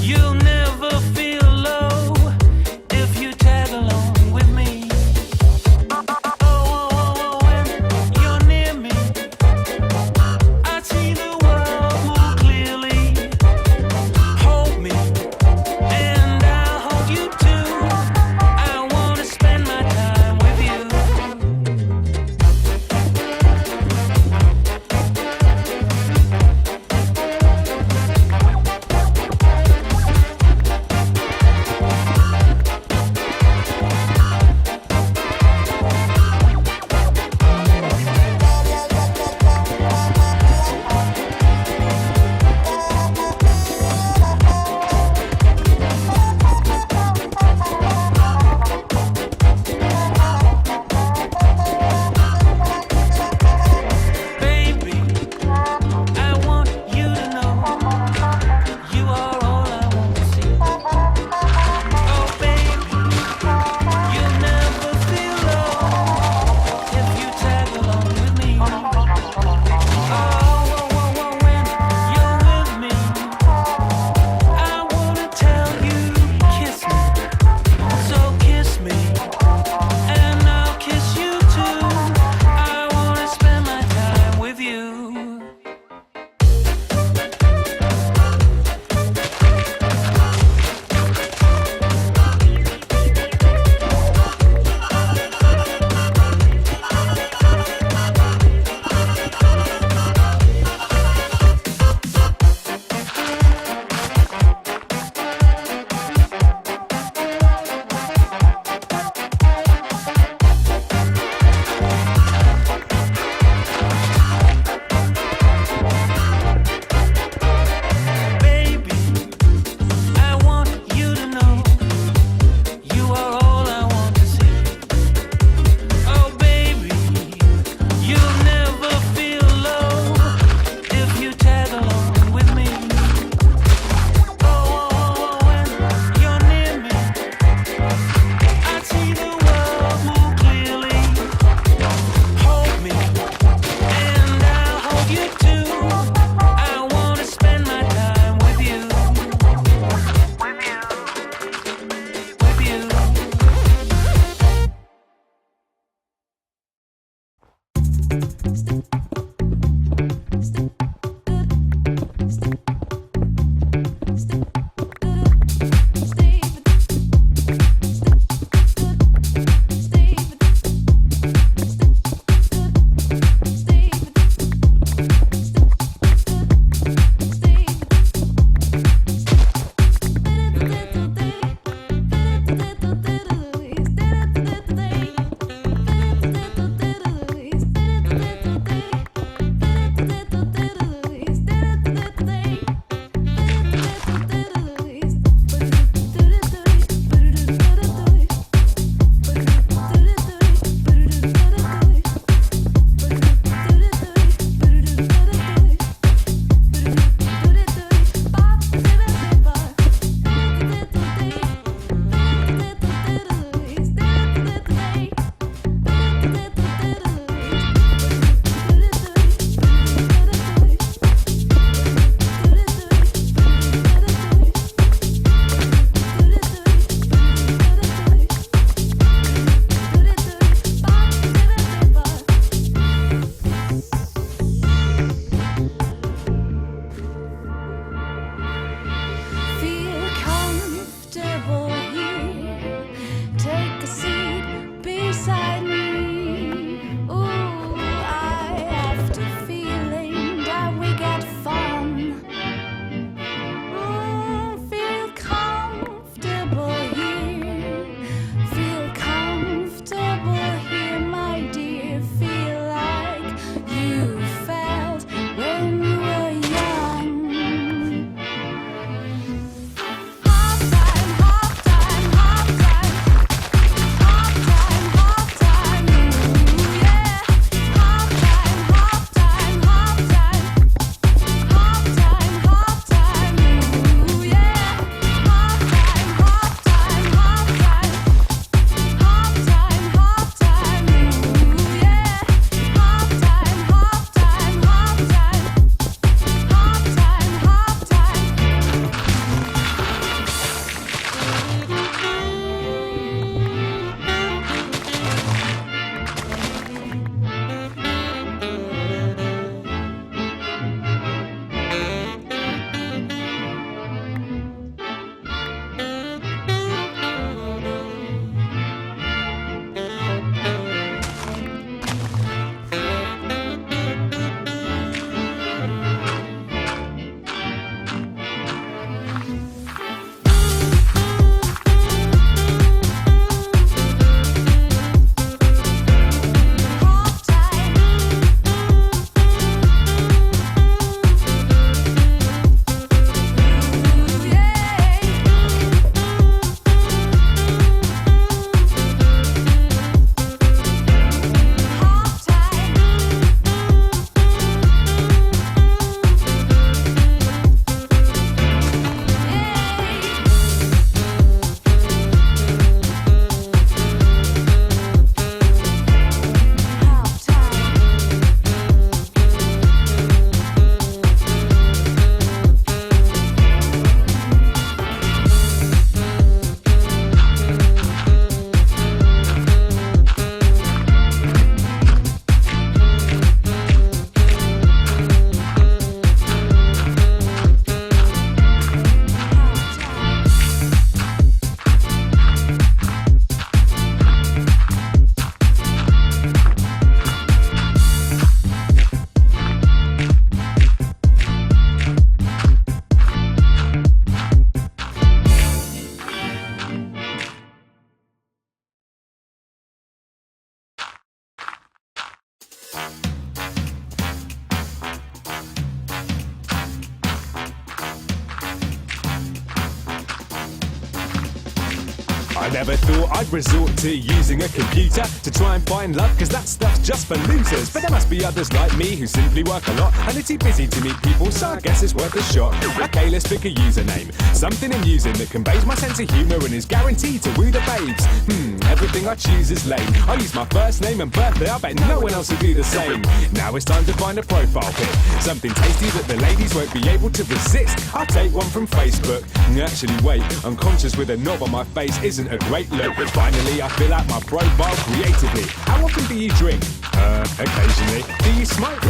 You'll never feel low if you tag along with me. I never thought I'd resort to using a computer to try and find love, cause that stuff's just for losers. But there must be others like me who simply work a lot and are too busy to meet people, so I guess it's worth a shot. Okay, let's pick a username, something amusing that conveys my sense of humour and is guaranteed to woo the babes. Everything I choose is lame. I use my first name and birthday, I bet no one else will do the same. Now it's time to find a profile pic, something tasty that the ladies won't be able to resist. I'll take one from Facebook. Actually wait, unconscious with a knob on my face isn't a great look. But finally I fill out my profile creatively. How often do you drink? Occasionally. Do you smoke?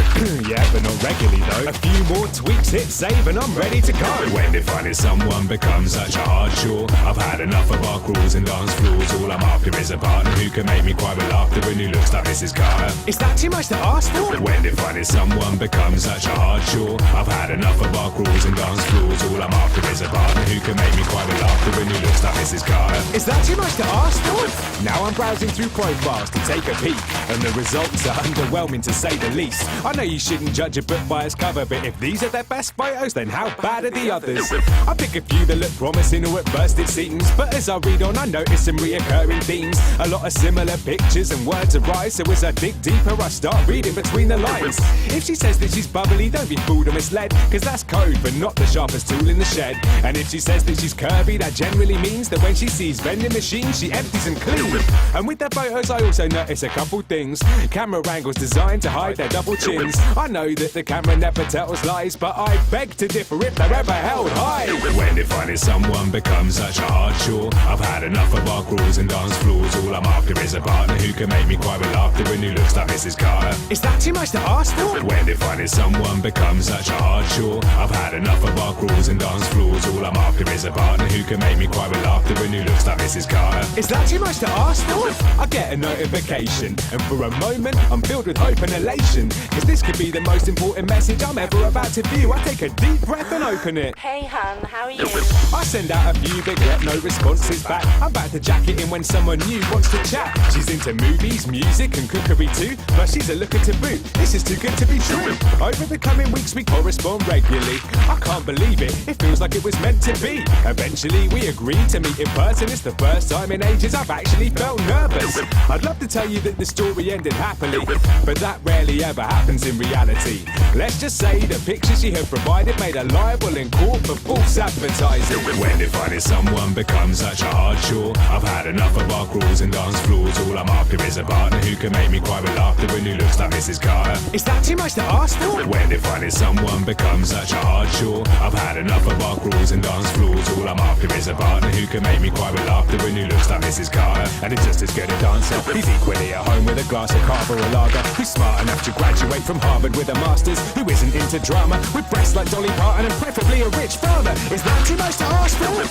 Yeah, but not regularly though. A few more tweaks, hit save and I'm ready to go. When finding someone becomes such a hard chore, I've had enough of our crawls and dance floors. All I'm after is a partner who can make me cry with laughter and who looks like Mrs. Carter. Is that too much to ask for? When finding someone becomes such a hard chore, I've had enough of our crawls and dance floors. All I'm after is a partner who can make me cry with laughter and who looks like Mrs. Carter. Is that too much to ask for? Now I'm browsing through profiles to take a peek, and the results are underwhelming to say the least. I know you shouldn't judge a book by its cover, but if these are their best photos, then how bad are the others? I pick a few that look promising, or at first it seems, but as I read on I notice some reoccurring themes. A lot of similar pictures and words arise, so as I dig deeper I start reading between the lines. If she says that she's bubbly, don't be fooled or misled, cause that's code but not the sharpest tool in the shed. And if she says that she's curvy, that generally means that when she sees vending machines she empties and cleans. And with their photos I also notice a couple things. Camera angles designed to hide their double chins. I know that the camera never tells lies, but I beg to differ if they're ever held high. When finding someone becomes such a hard chore, I've had enough of our crawls and dance floors. All I'm after is a partner who can make me cry with laughter and who looks like Mrs. Carter. Is that too much to ask for? When finding someone becomes such a hard chore, I've had enough of our crawls and dance floors. All I'm after is a partner who can make me cry with laughter and who looks like Mrs. Carter. Is that too much to ask for? I get a notification, and for a moment I'm filled with hope and elation, cause this could be the most important message I'm ever about to view. I take a deep breath and open it. Hey hun, how are you? I send out a few but get no responses back. I'm about to jack it in when someone new wants to chat. She's into movies, music and cookery too, but she's a looker to boot. This is too good to be true. Over the coming weeks we correspond regularly. I can't believe it, it feels like it was meant to be. Eventually we agreed to meet in person. It's the first time in ages I've actually felt nervous. I'd love to tell you that the story ended happily, but that rarely ever happens in reality. Let's just say the pictures she had provided made her liable in court for false advertising. When finding someone becomes such a hard chore, I've had enough of our crawls and dance floors. All I'm after is a partner who can make me cry with laughter and who looks like Mrs. Carter. Is that too much to ask for? When finding someone becomes such a hard chore, I've had enough of our crawls and dance floors. All I'm after is a partner who can make me cry with laughter and who looks like Mrs. Carter. And it's just as good a dancer, he's equally at home with a glass of cava or lager, who's smart enough to graduate from Harvard with a master's, who isn't into drama, with breasts like Dolly Parton and preferably a rich father. Is that too much to ask for?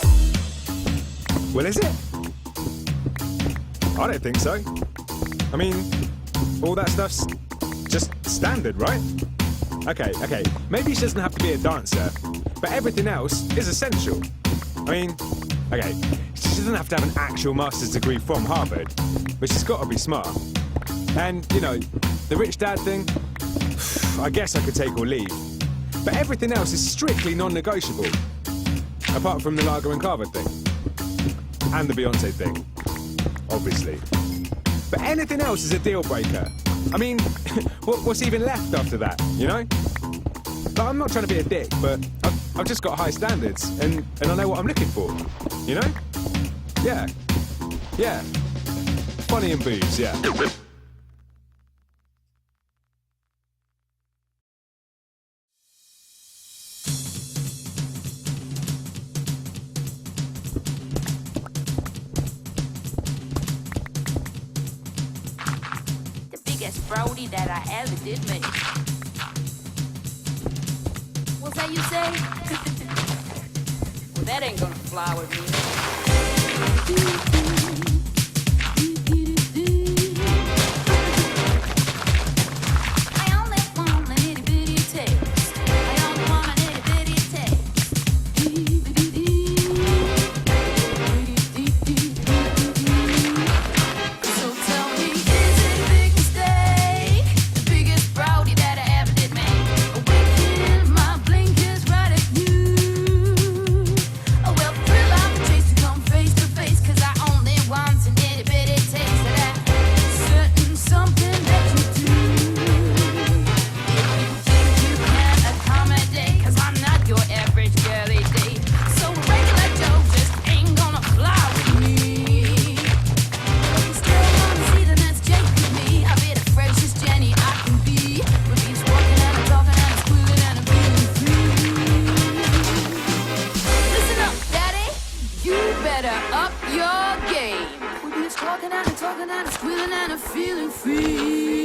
Well, is it? I don't think so. I mean, all that stuff's just standard, right? Okay, maybe she doesn't have to be a dancer, but everything else is essential. I mean, okay, she doesn't have to have an actual master's degree from Harvard, but she's got to be smart. And, you know, the rich dad thing, I guess I could take or leave. But everything else is strictly non-negotiable. Apart from the Lager and Carver thing. And the Beyonce thing. Obviously. But anything else is a deal breaker. I mean, what's even left after that, you know? But I'm not trying to be a dick, but I've just got high standards, and I know what I'm looking for, you know? Yeah. Funny and boobs, yeah. Brody that I ever did make. What's that you say? Well, that ain't gonna fly with me. Chase squawking and a squealing and a feeling free.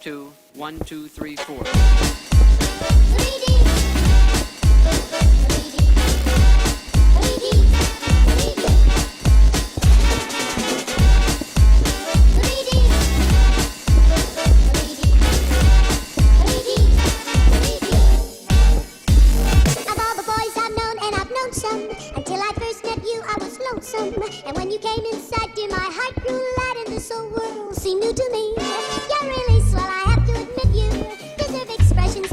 two, 1, 2, 3, 4. Until I first met you, I was lonesome. And when you came inside, dear, my heart grew light, and this whole world seemed new to me. You're really swell, I have to admit you deserve expressions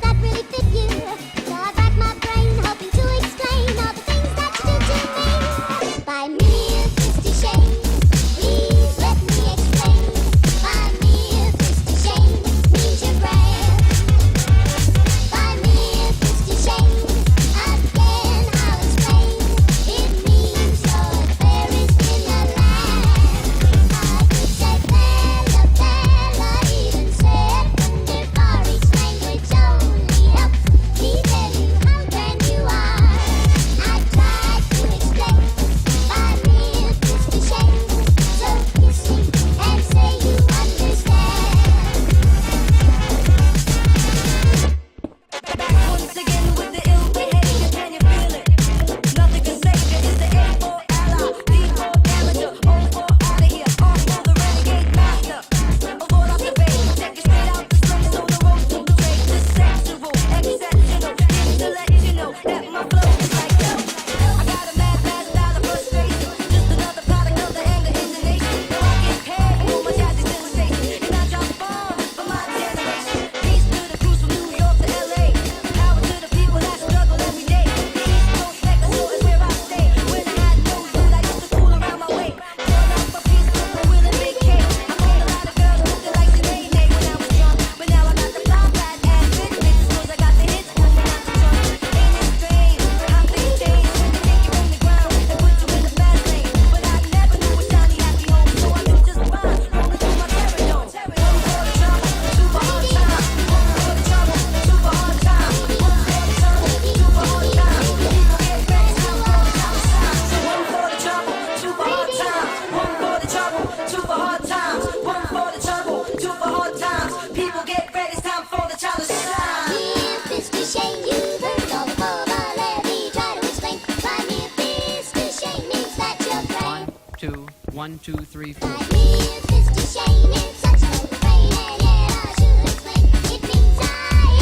2, 3, 4. My dear Mr. Shane, in such a way, and yet I should explain. It means I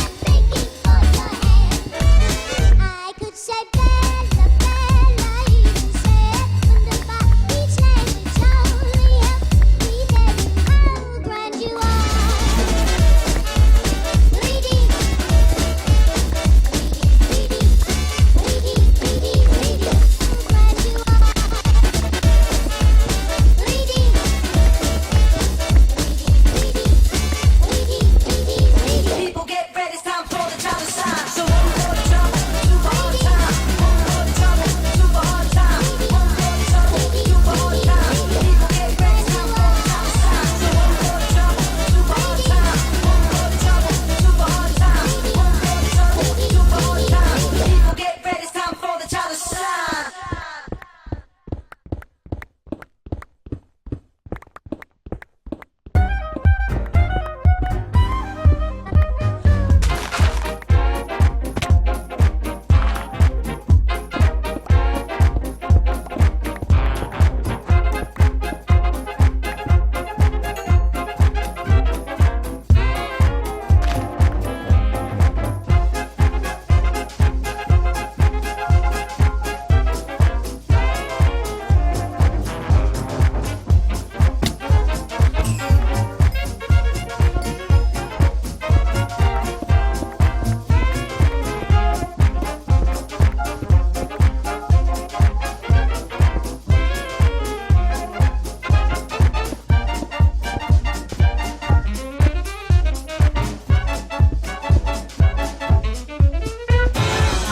am begging for your hand. I could say Bella, Bella, even say wunderbar. Each language only helps me tell you how grand you are. Lady, People get ready, it's time for the time to shine. So one for the trouble, two for hard time. One for the trouble, two for hard time. One for the trouble, two for hard time. People get ready, it's time for the time to shine. So one for the trouble, two for hard time. One for the trouble, two for hard time. One for the trouble, two for hard time. People get ready, it's time for the time to shine.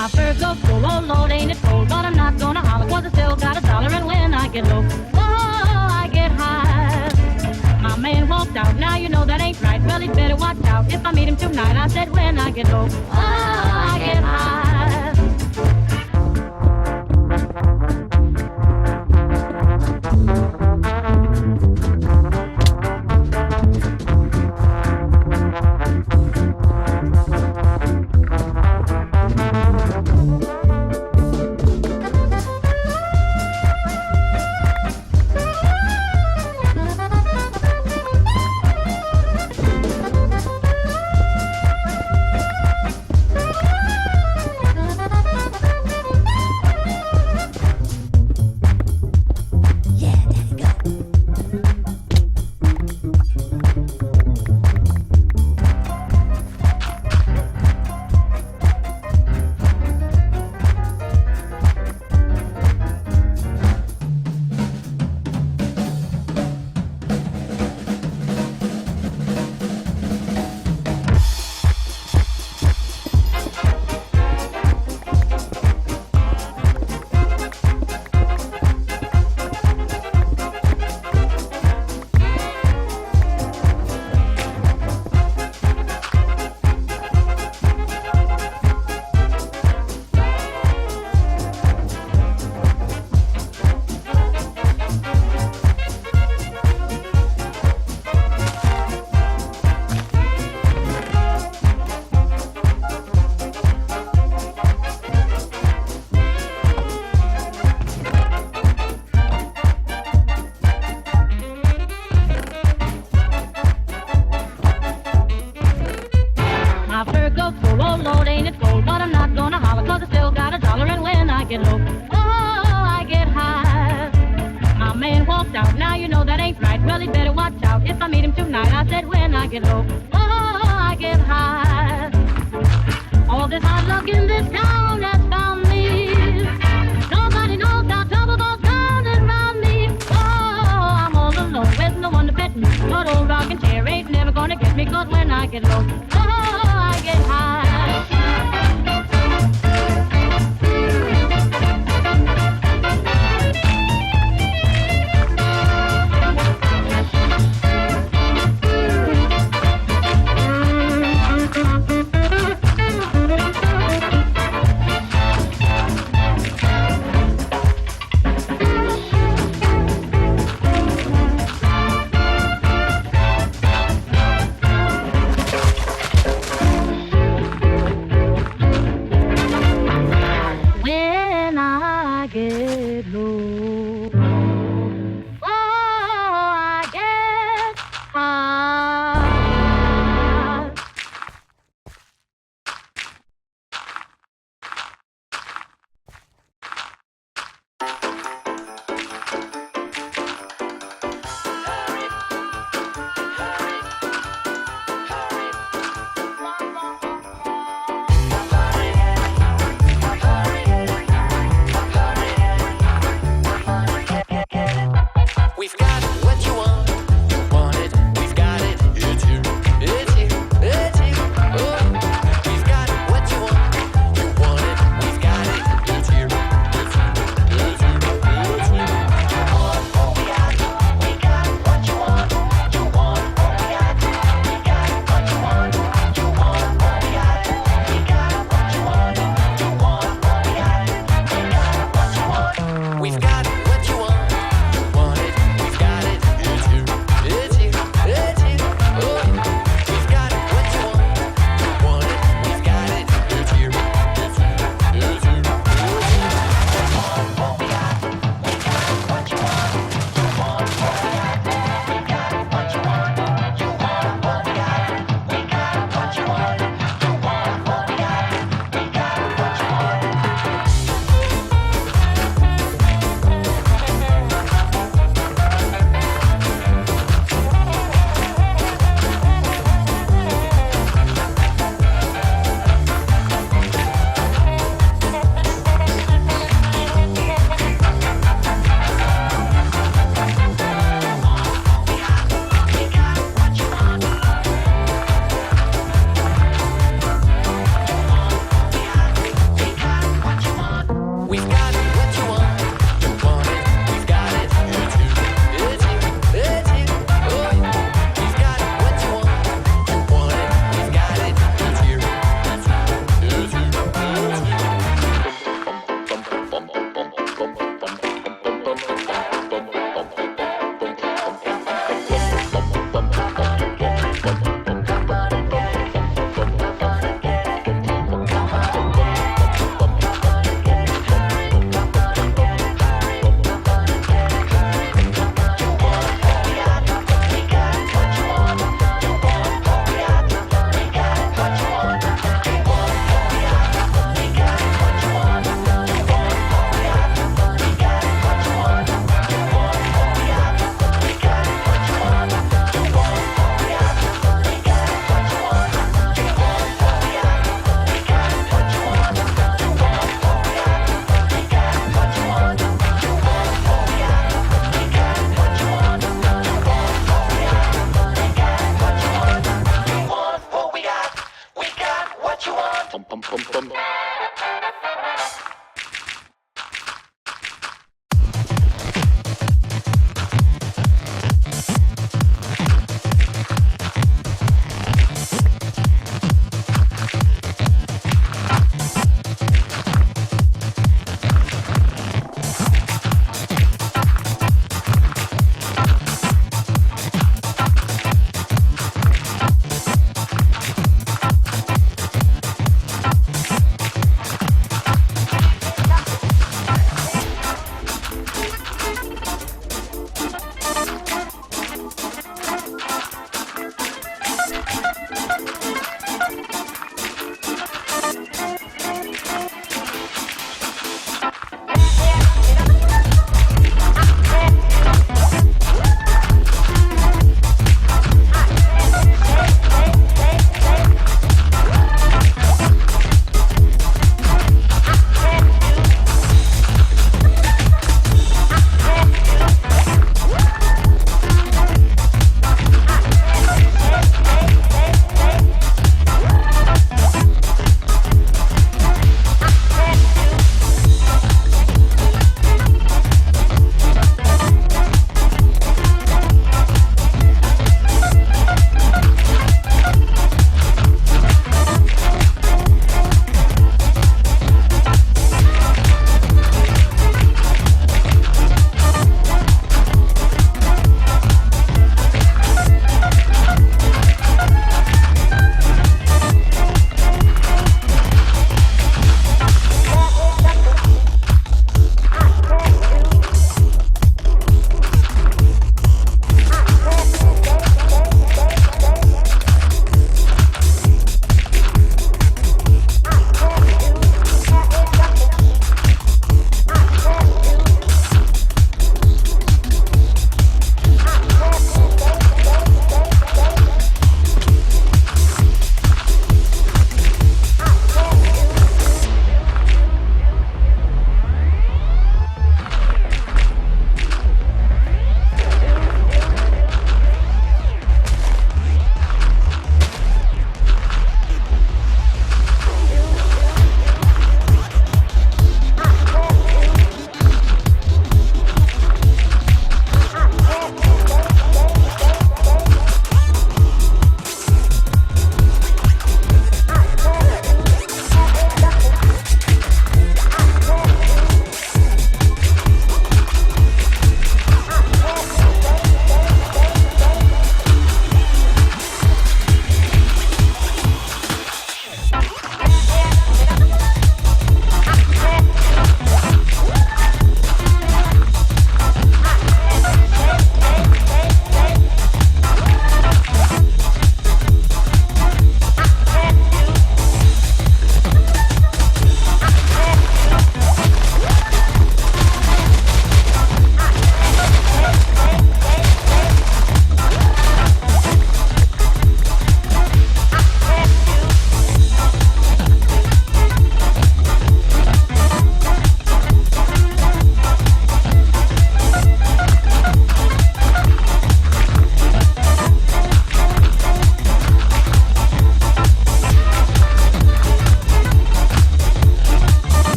My fur goes full, oh Lord, ain't it cold? But I'm not gonna holler, 'cause I still got $1. And when I get low, oh, I get high. My man walked out, now you know that ain't right. Well, he'd better watch out if I meet him tonight. I said when I get low, oh, I get high. My fur goes full, oh Lord, ain't it cold? But I'm not gonna holler, 'cause I still got $1. And when I get low, oh, I get high. My man walked out, now you know that ain't right. Well, he'd better watch out if I meet him tonight. I said when I get low, oh, I get high. All this hard luck in this town has found me. Nobody knows how trouble goes down around me. Oh, I'm all alone with no one to pet me. But old rocking chair ain't never gonna get me, 'cause when I get low, oh, I get high.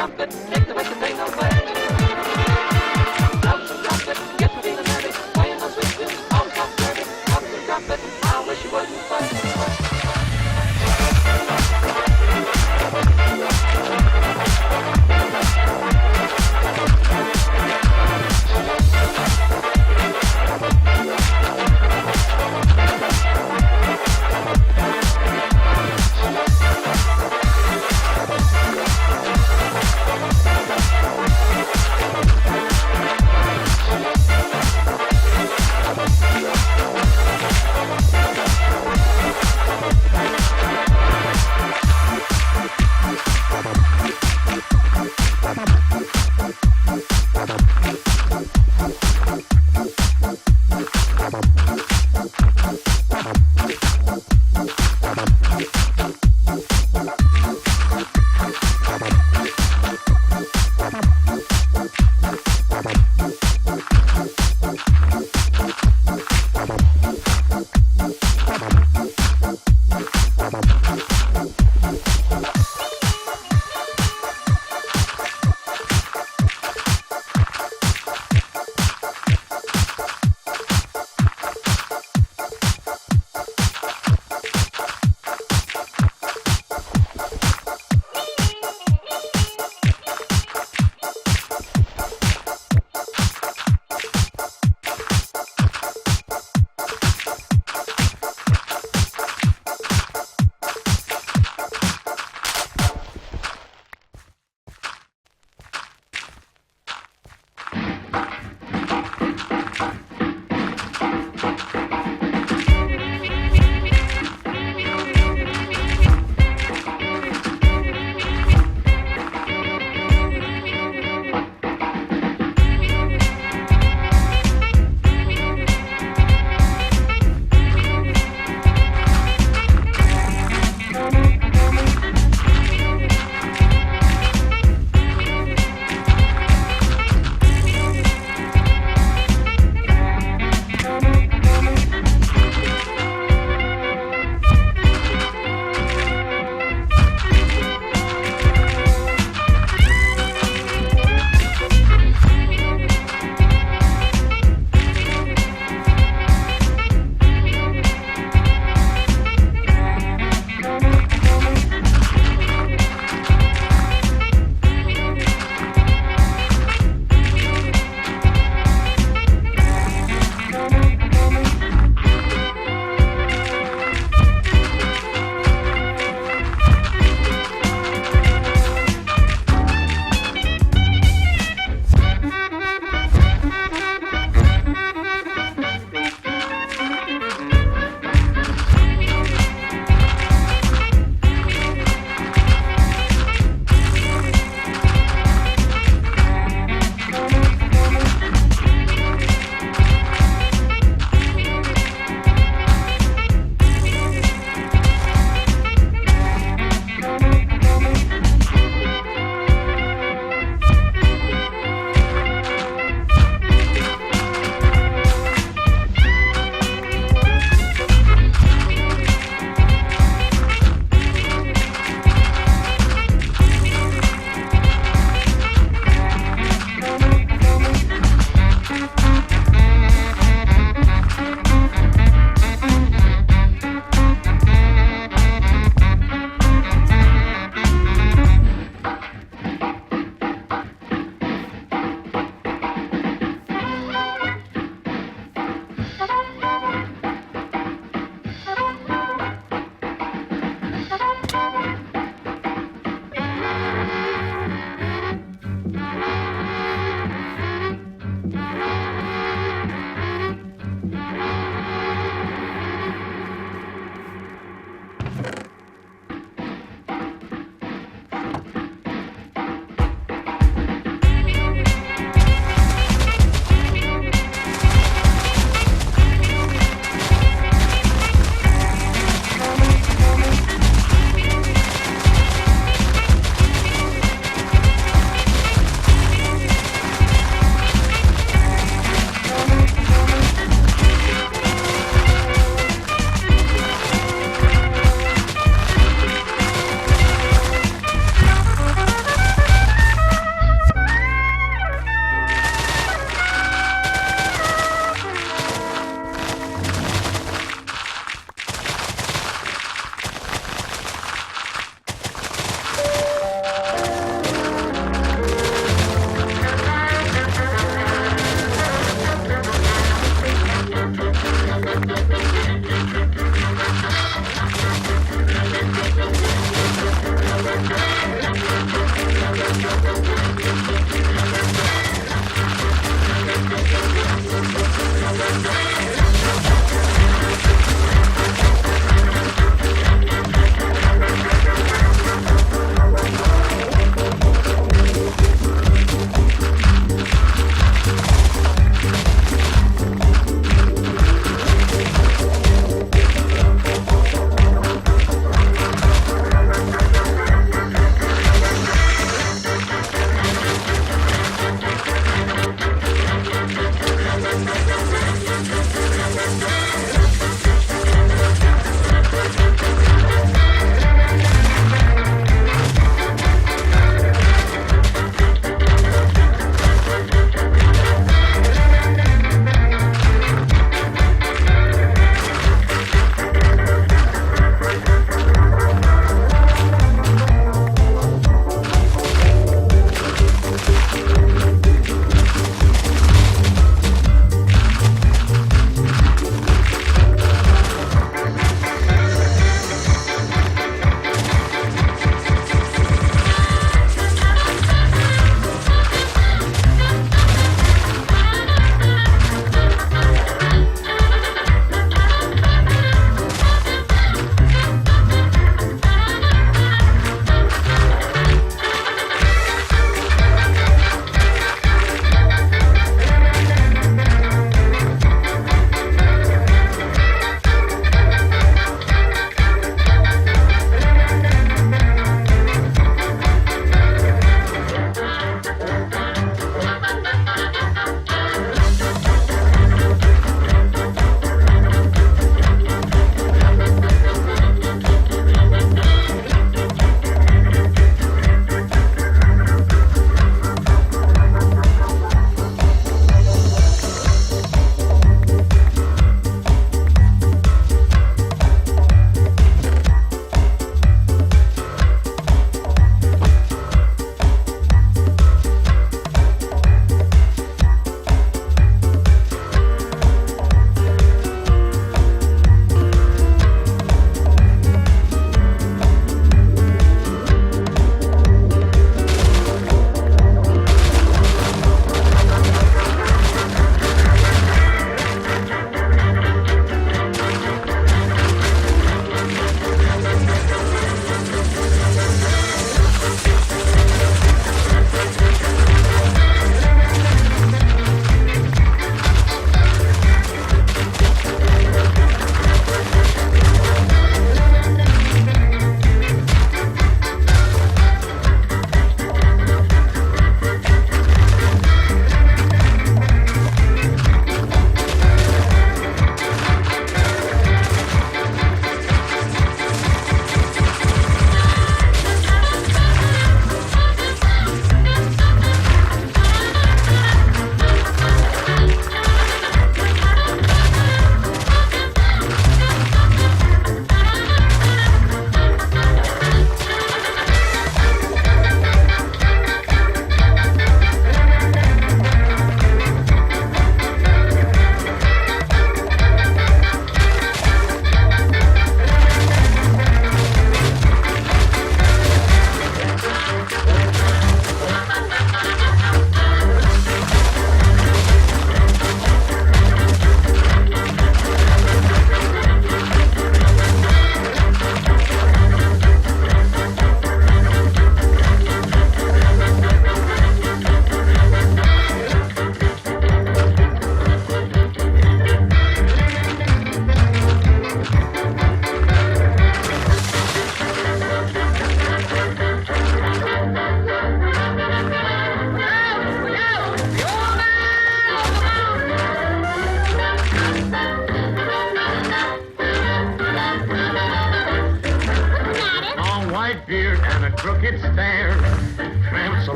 trumpet, take the wicked thing away. Blow some trumpet, get me feeling heavy, playing those sweet tunes, all soft curvy. Blow some trumpet, I wish you wouldn't play.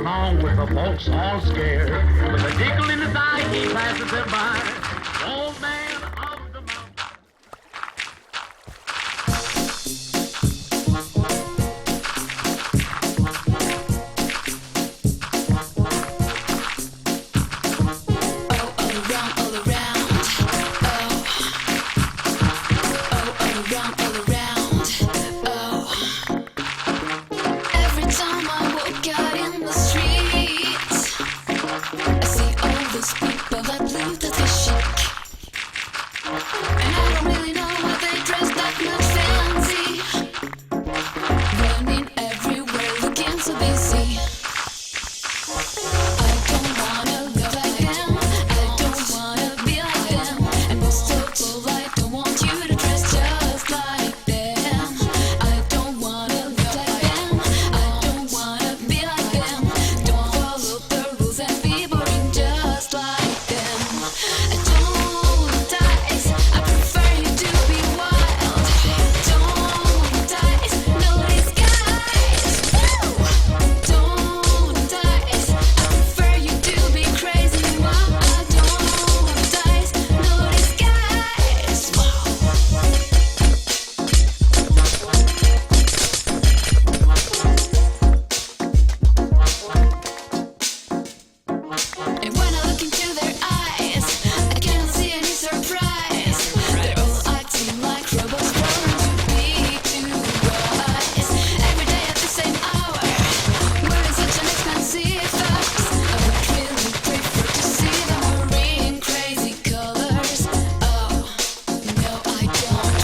along with the folks all scared. With a tickle in his eye, he passes them by. Old man of the mountain. Every time I walk out in the streets, I see all those people that live that they chic. And I don't really know why they dress that much fancy, running everywhere looking so busy. I don't wanna look like them, I don't wanna be like them, and most of all I don't want you to dress just like them. I don't wanna look like them, I don't wanna be like them, don't follow the rules and be boring just like them. I don't wanna dice, I prefer you to be wild. Don't wanna dice, no disguise. Don't wanna dice, I prefer you to be crazy wild. I don't wanna dice, no disguise. And when I look into their eyes, I cannot see any surprise. They're all acting like robots programmed to be too wise. Every day at the same hour, wearing such an expensive box. I would really prefer to see them wearing crazy colors. Oh, no I don't.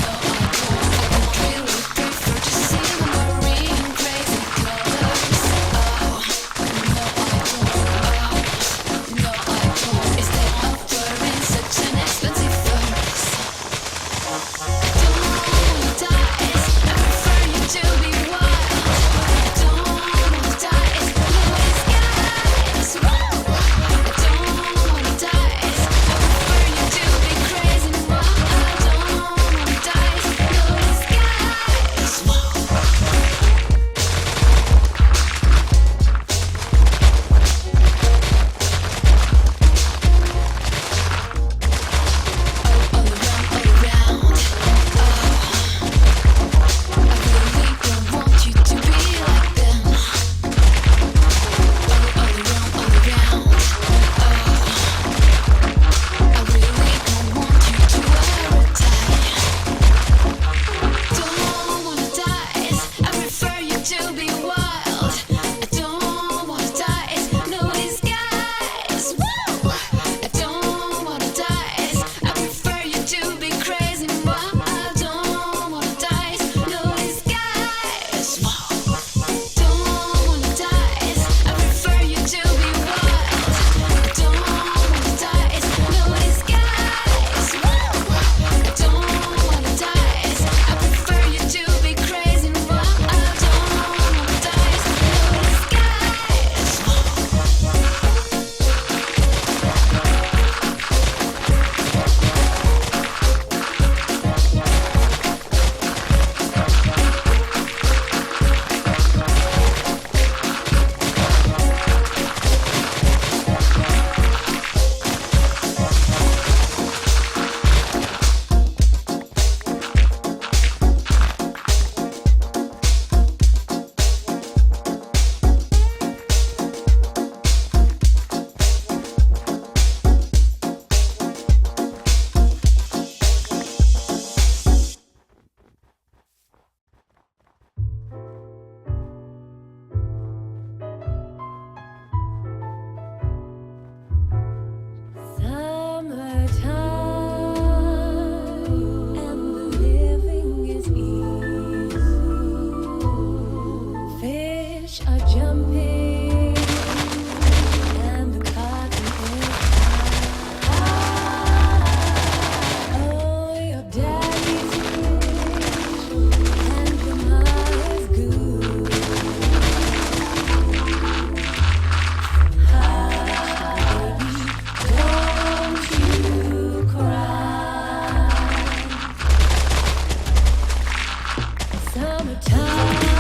No I don't. I would really prefer to see them wearing crazy colors. Oh, no I don't. No I don't. Instead of wearing such an expensive box. I don't wanna dice, I prefer you to be wild. I don't wanna dice, no disguise. I don't wanna dice, I prefer you to be crazy wild. I don't wanna dice, no disguise. All around. I really don't want you to be like them. All around. I really don't want you to wear a tie. Don't wanna dice, I prefer you to be wild. I don't wanna dice, no disguise. I don't wanna dice, I prefer you to be crazy wild. I don't wanna dice, no disguise. Don't wanna dice, I prefer you to be wild. I don't wanna dice, no disguise. I don't wanna dice, I prefer you to be crazy wild. I don't wanna dice, no disguise. Summertime and the living is easy. Fish are jumping and the cotton is high. Oh, your daddy's rich and your mama's good. Summertime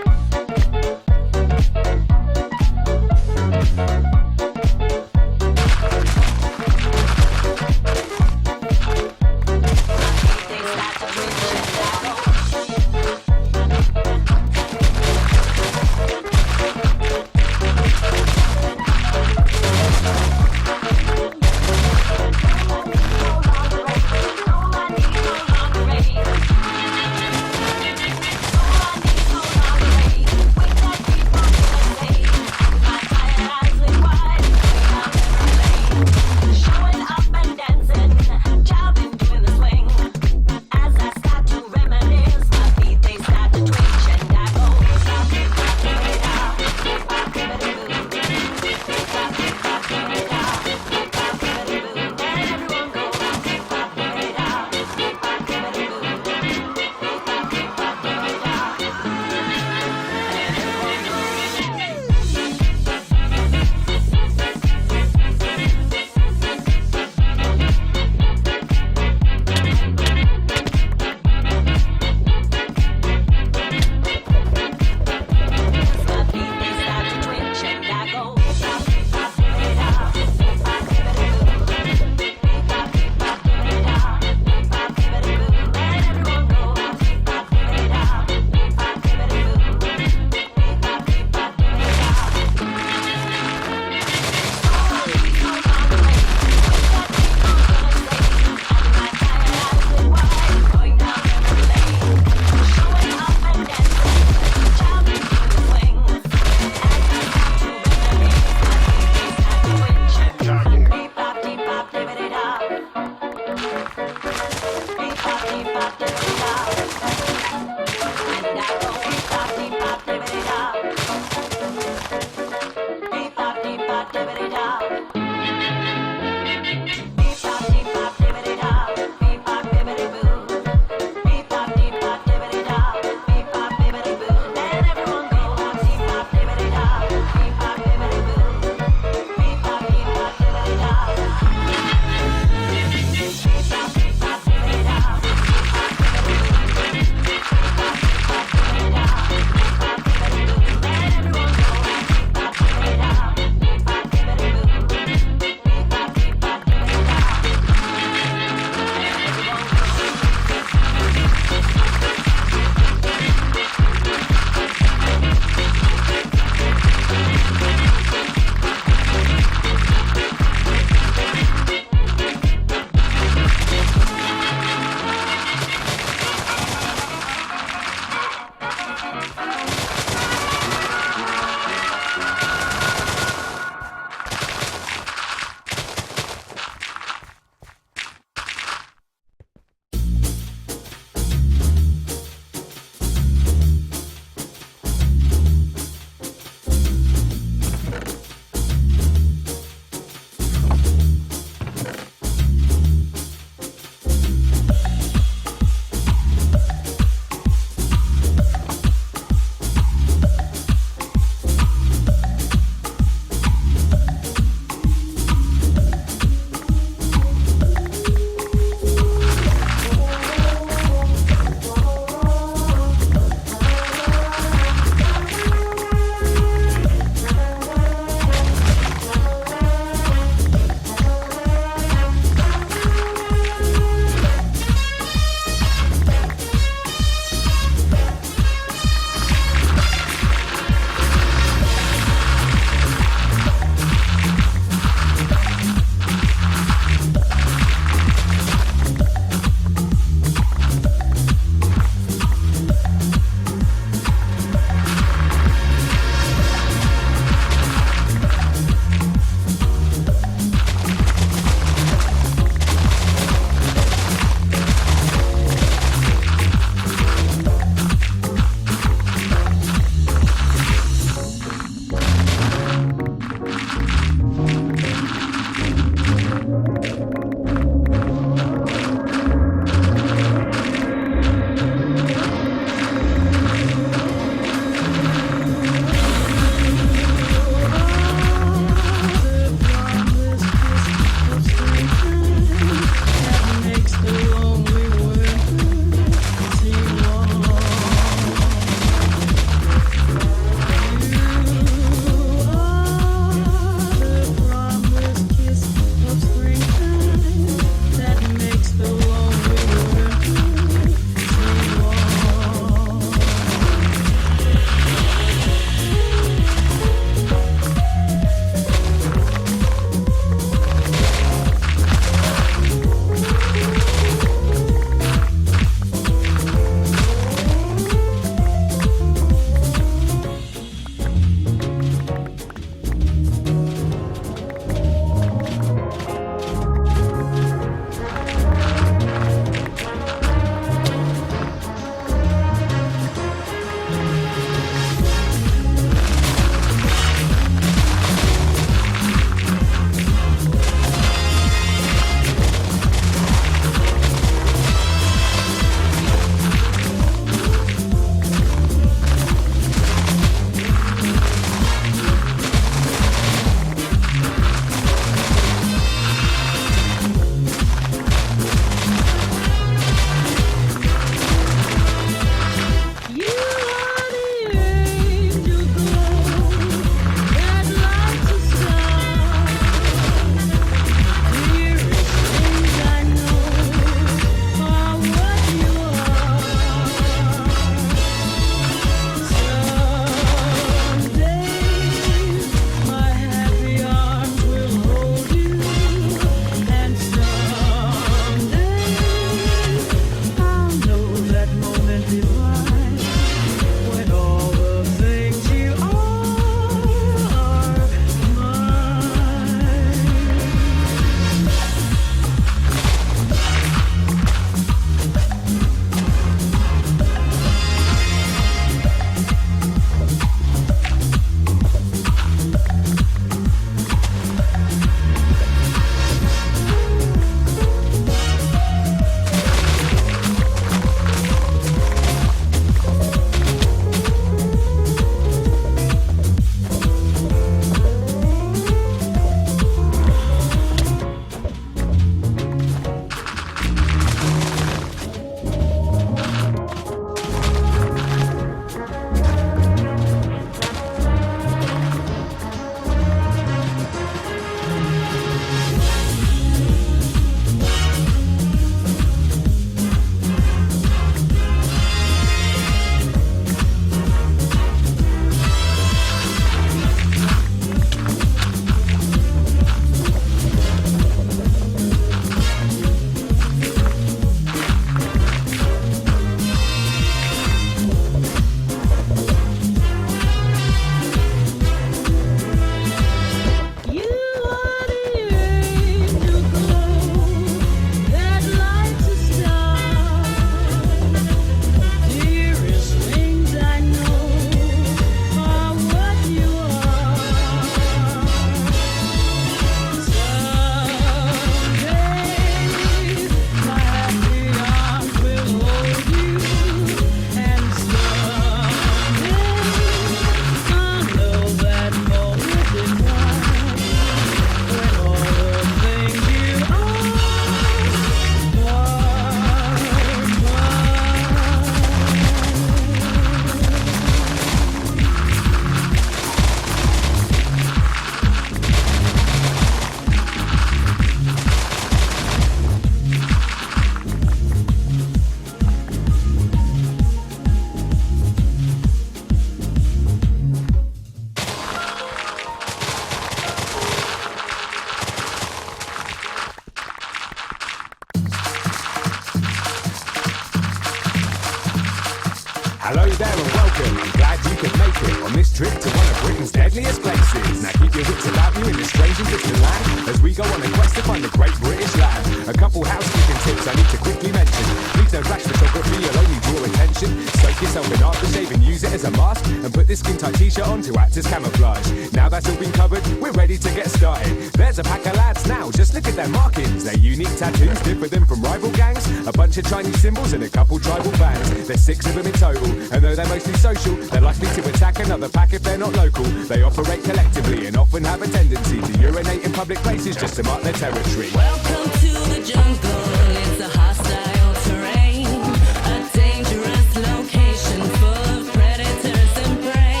Hello there and welcome. I'm glad you could make it on this trip to one of Britain's deadliest places. Now keep your wits about you in this strange and distant land as we go on a quest to find the great British land. A couple housekeeping tips I need to quickly mention. Please don't flash photography, you'll only draw attention. Soak yourself in aftershave and use it as a mask, and put this skin-tight t-shirt on to act as camouflage. Now that's all been covered, we're ready to get started. There's a pack of lads now, just look at their markings. Their unique tattoos differ them from rival gangs. A bunch of Chinese symbols and a couple tribal bands. There's 6 of them in total, and though they're mostly social, they're likely to attack another pack if they're not local. They operate collectively and often have a tendency to urinate in public places just to mark their territory. Welcome to the jungle. It's a hostile terrain, a dangerous location full of predators and prey.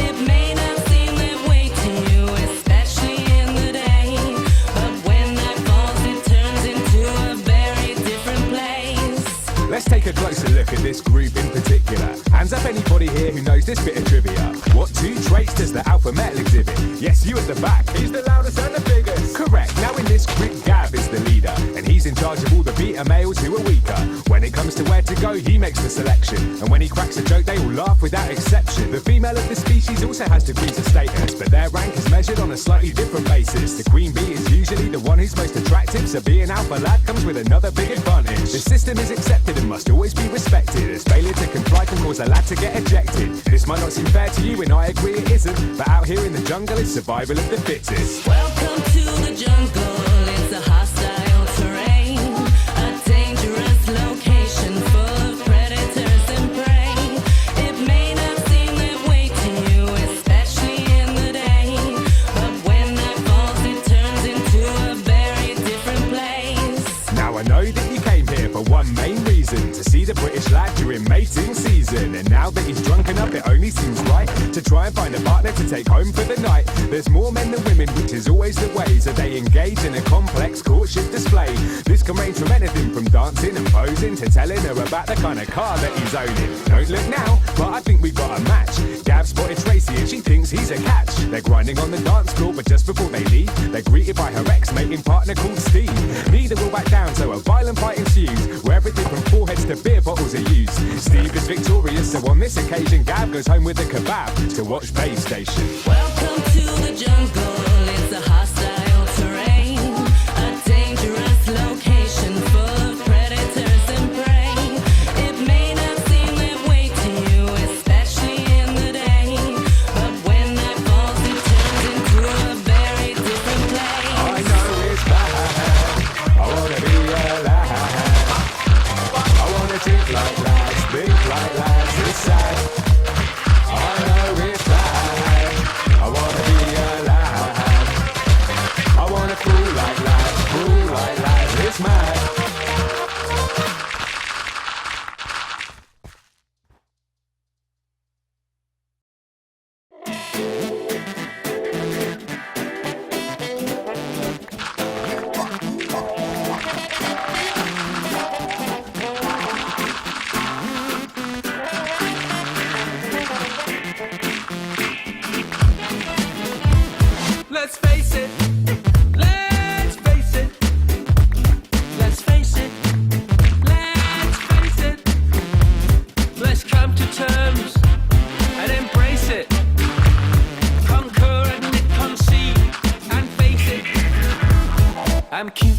It may not seem that way to you, especially in the day, but when night falls, it turns into a very different place. Let's take a closer look at this group in particular. Hands up anybody here who knows this bit of trivia. What 2 traits does the alpha male exhibit? Yes, you at the back. He's the loudest and the biggest. Correct. Now in this group, Gav is the leader, and he's in charge of all the beta males who are weaker. When it comes to where to go, he makes the selection, and when he cracks a joke, they all laugh without exception. The female of the species also has degrees of status, but their rank is measured on a slightly different basis. The queen bee is usually the one who's most attractive, so being alpha lad comes with another big advantage. The system is accepted and must always be respected, as failure to comply can cause a lad to get ejected. This might not seem fair to you, and I agree it isn't, but out here in the jungle, it's survival of the fittest. Welcome to the jungle. It's a hostile terrain, a dangerous location full of predators and prey. It may not seem that way to you, especially in the day, but when night falls, it turns into a very different place. Now I know that you came here for one main reason, to see the British lad during mating season. And now that he's drunk enough, it only seems right to try and find a partner to take home for the night. There's more men than women, which is always the way, so they engage in a complex courtship display. This can range from anything from dancing and posing to telling her about the kind of car that he's owning. Don't look now, but I think we've got a match. Gav spotted Tracy and she thinks he's a catch. They're grinding on the dance floor, but just before they leave, they're greeted by her ex-mating partner called Steve. Neither will back down, so a violent fight ensues, where everything from foreheads to beer bottles are used. Steve is victorious, so on this occasion, Gav goes home with a kebab to watch Base Station. Welcome to the jungle. It's a hostile terrain, a dangerous location full of predators and prey. It may not seem that way to you, especially in the day, but when night falls, it turns into a very different place. I know it's bad, I wanna be alive. I wanna think like lads, think like lads, it's sad. I know it's bad, I wanna be alive. I wanna fool like lads, it's mad. Let's face it, let's face it, let's face it, let's face it. Let's come to terms and embrace it. Conquer, admit, concede, and face it. I'm cute.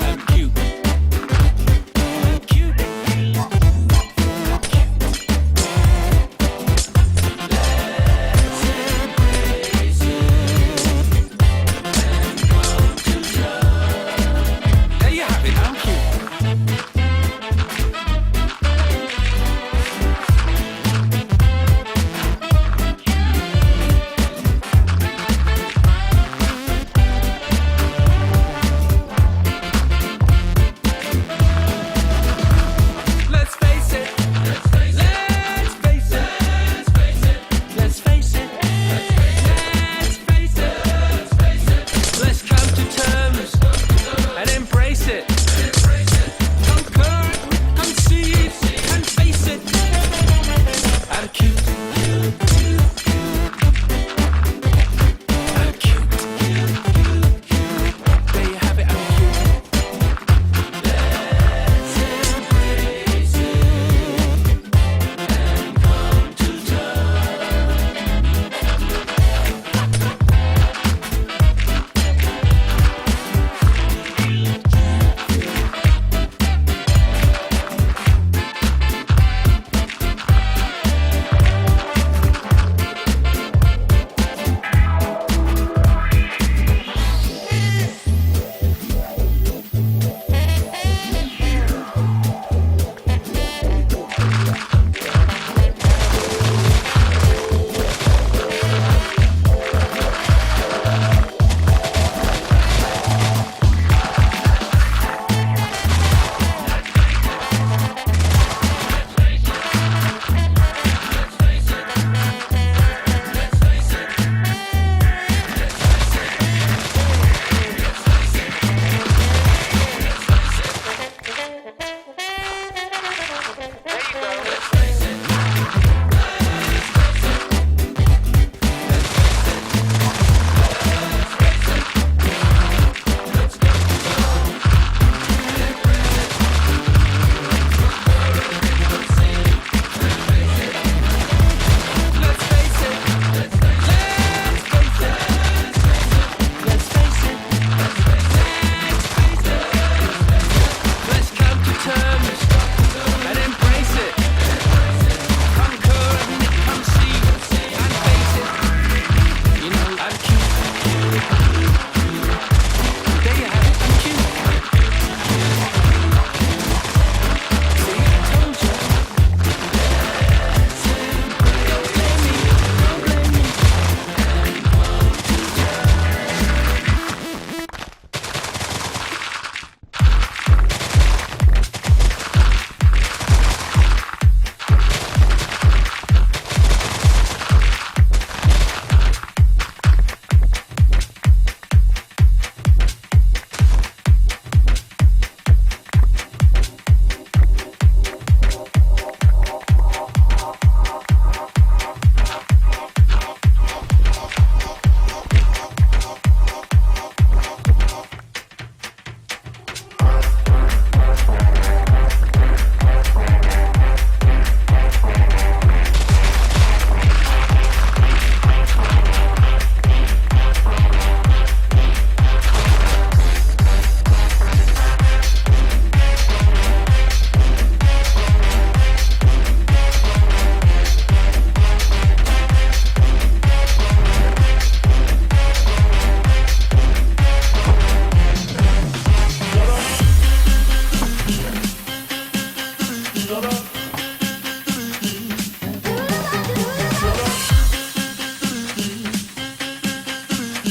I'm cute. I'm cute. There you have it, I'm cute.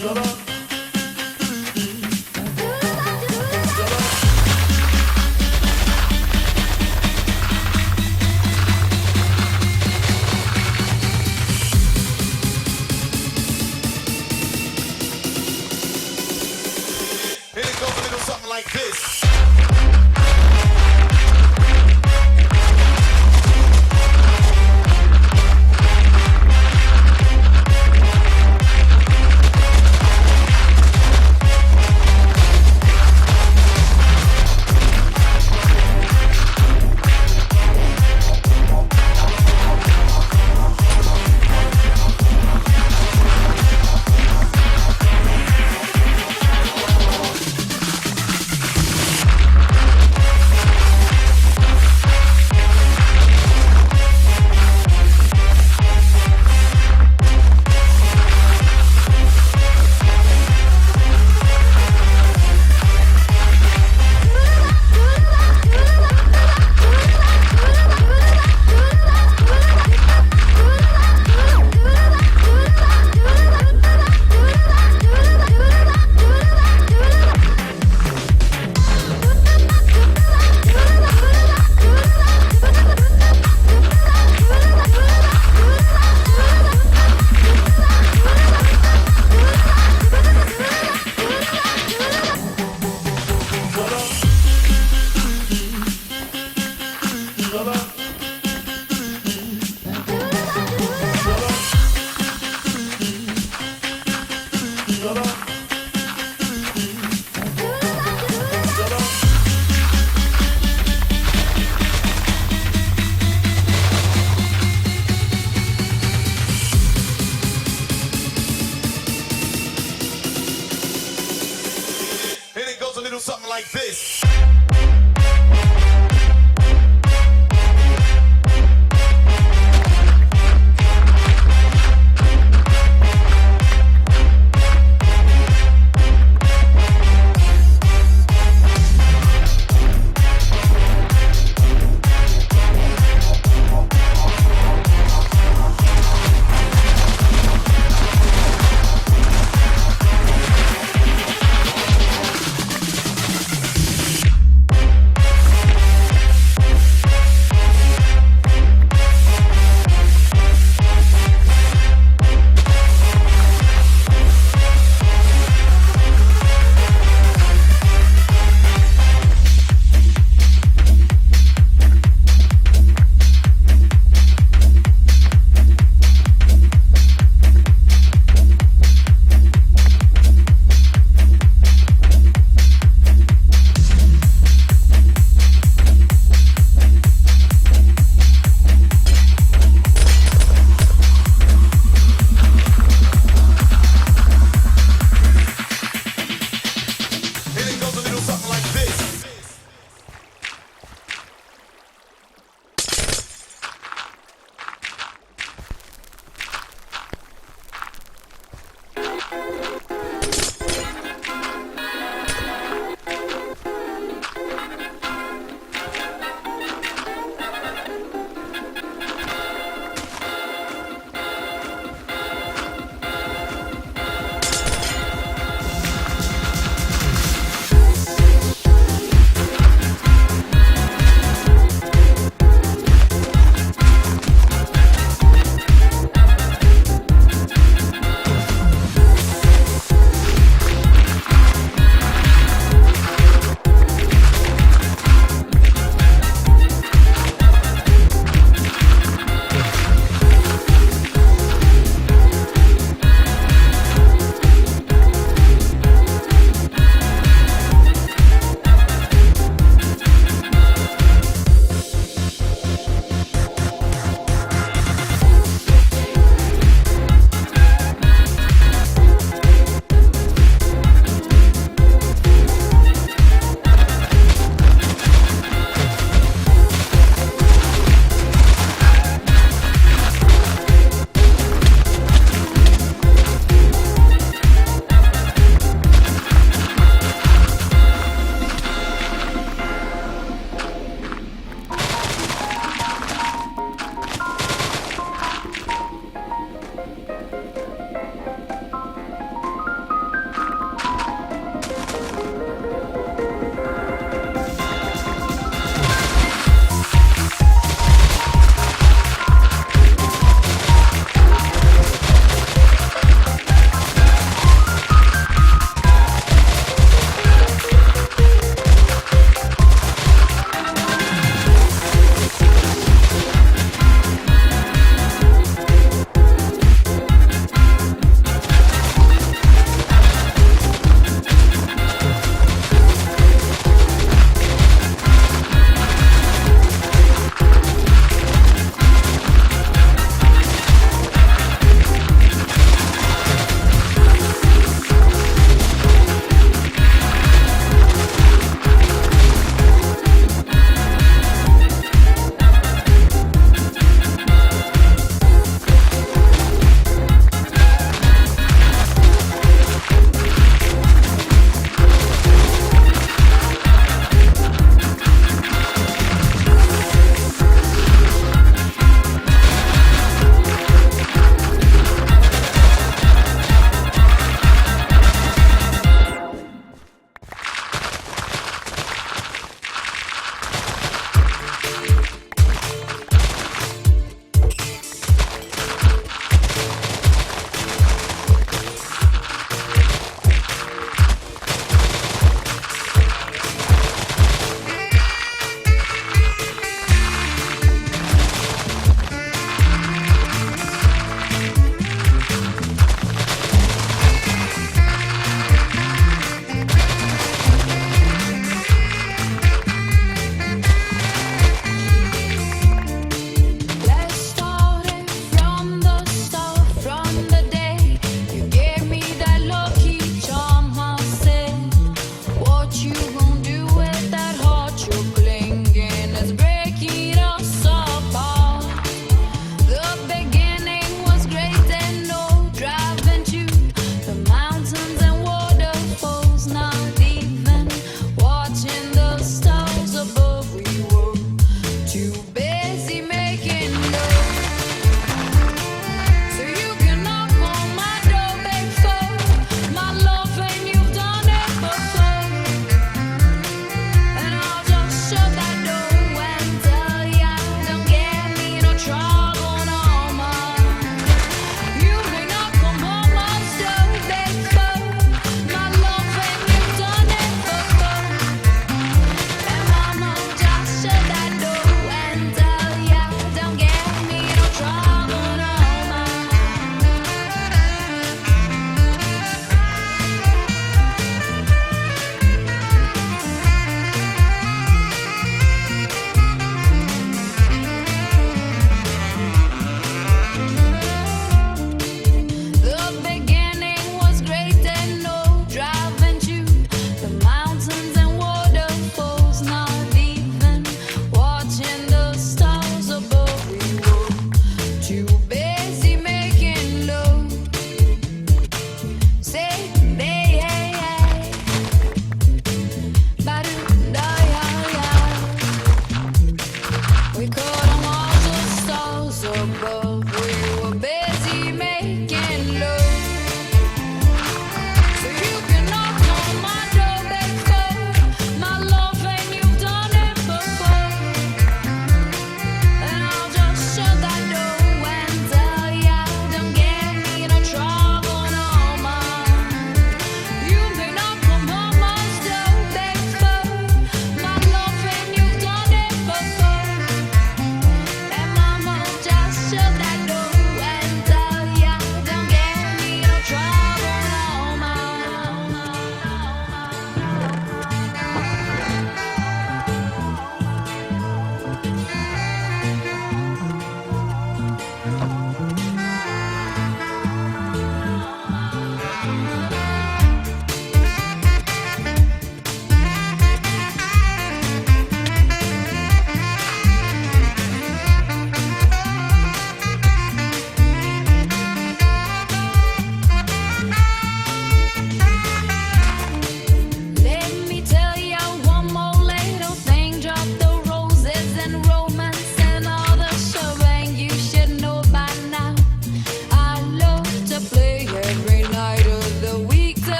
And it goes a little something like this. And it goes a little something like this.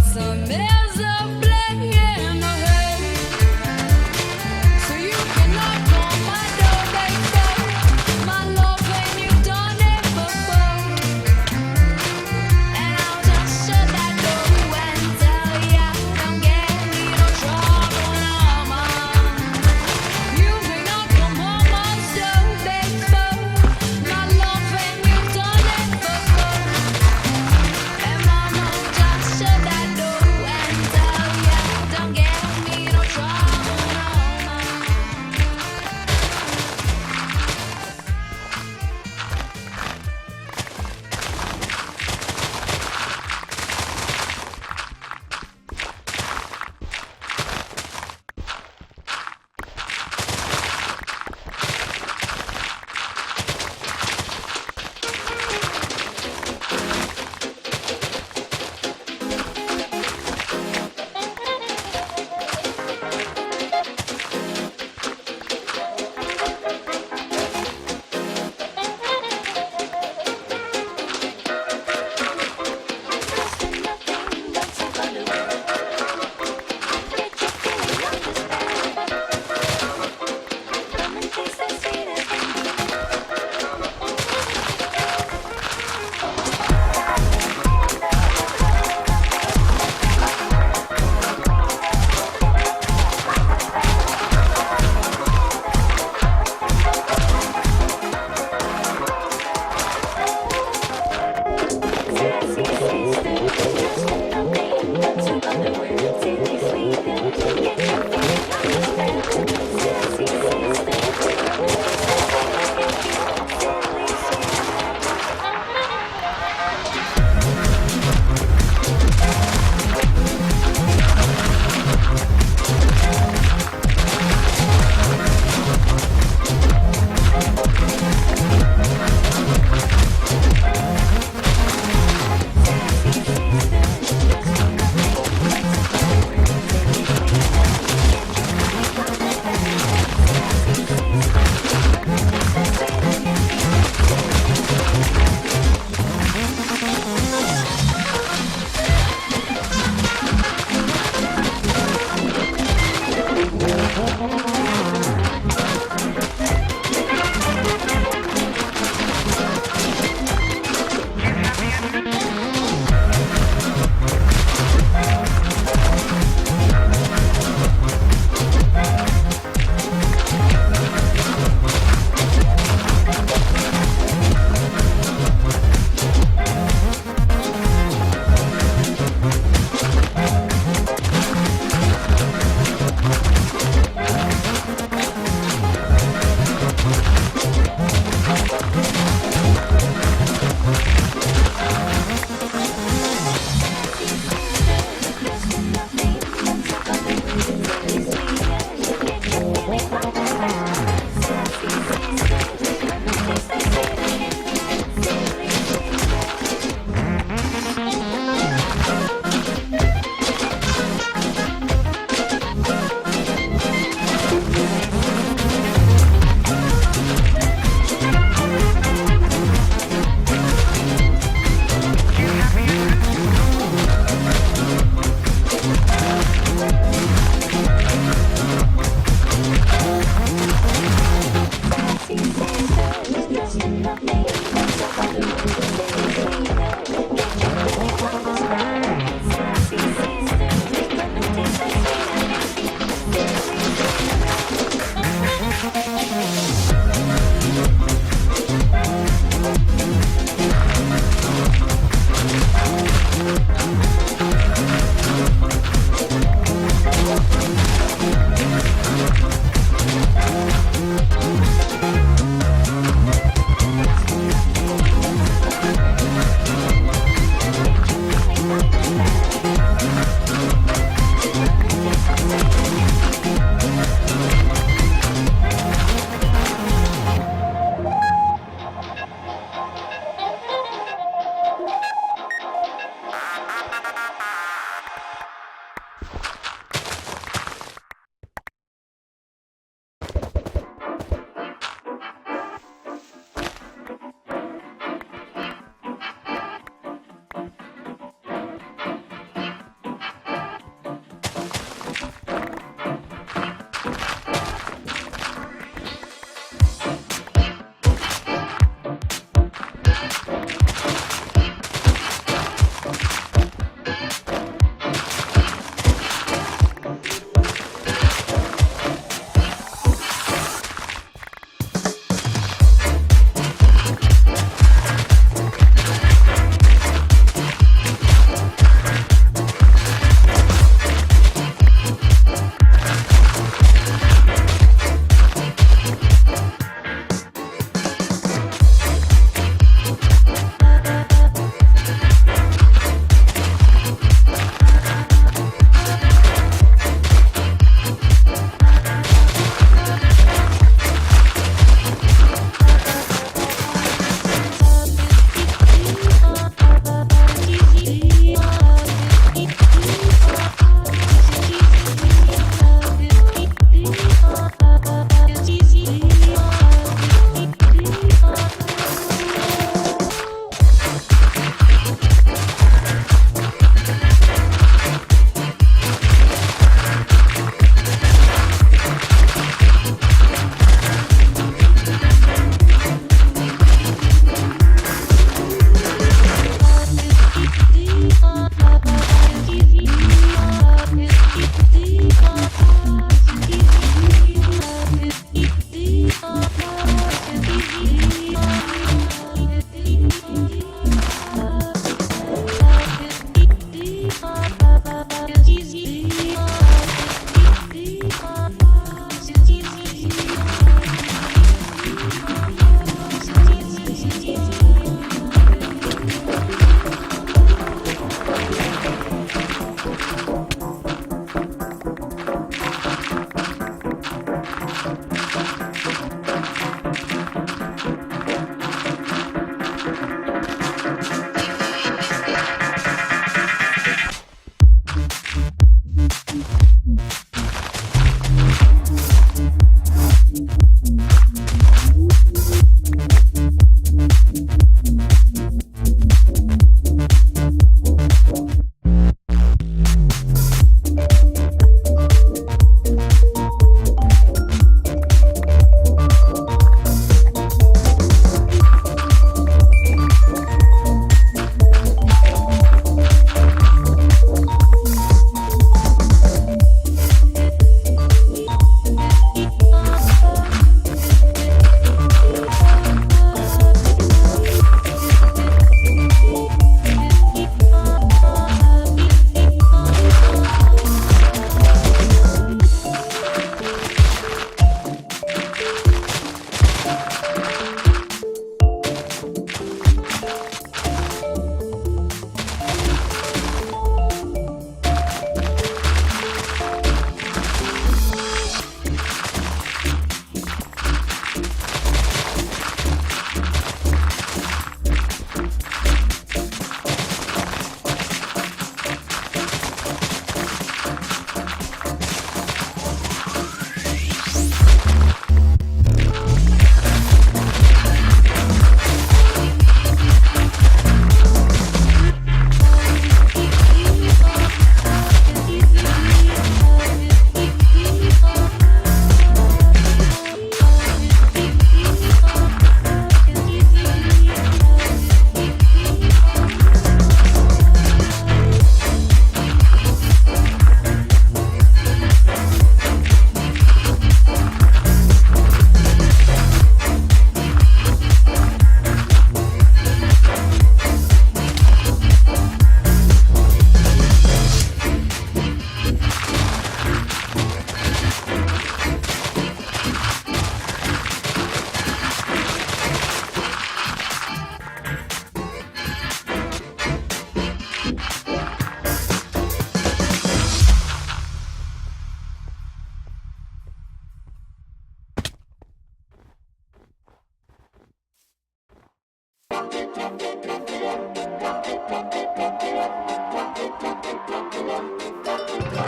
some miserably in the head. So you can knock on my door, baby. My love, when you've done it before. And I'll just shut that door and tell ya, don't get me no trouble no more. You may not come home myself, baby. My love, when you've done it before. And mama, just shut that door and tell ya, don't get me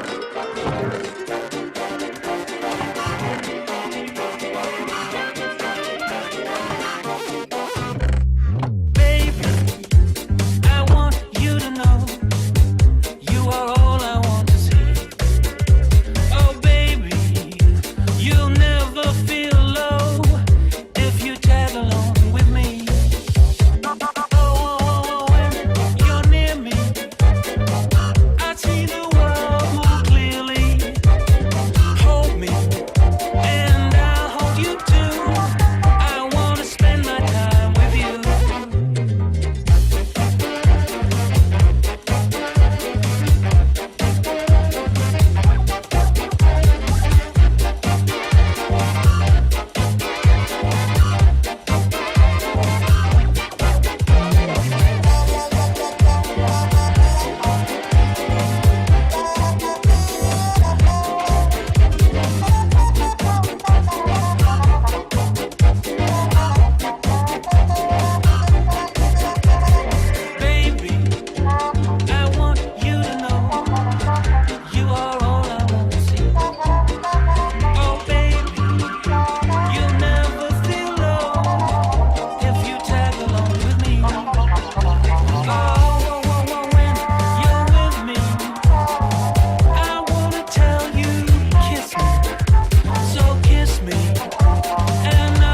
time.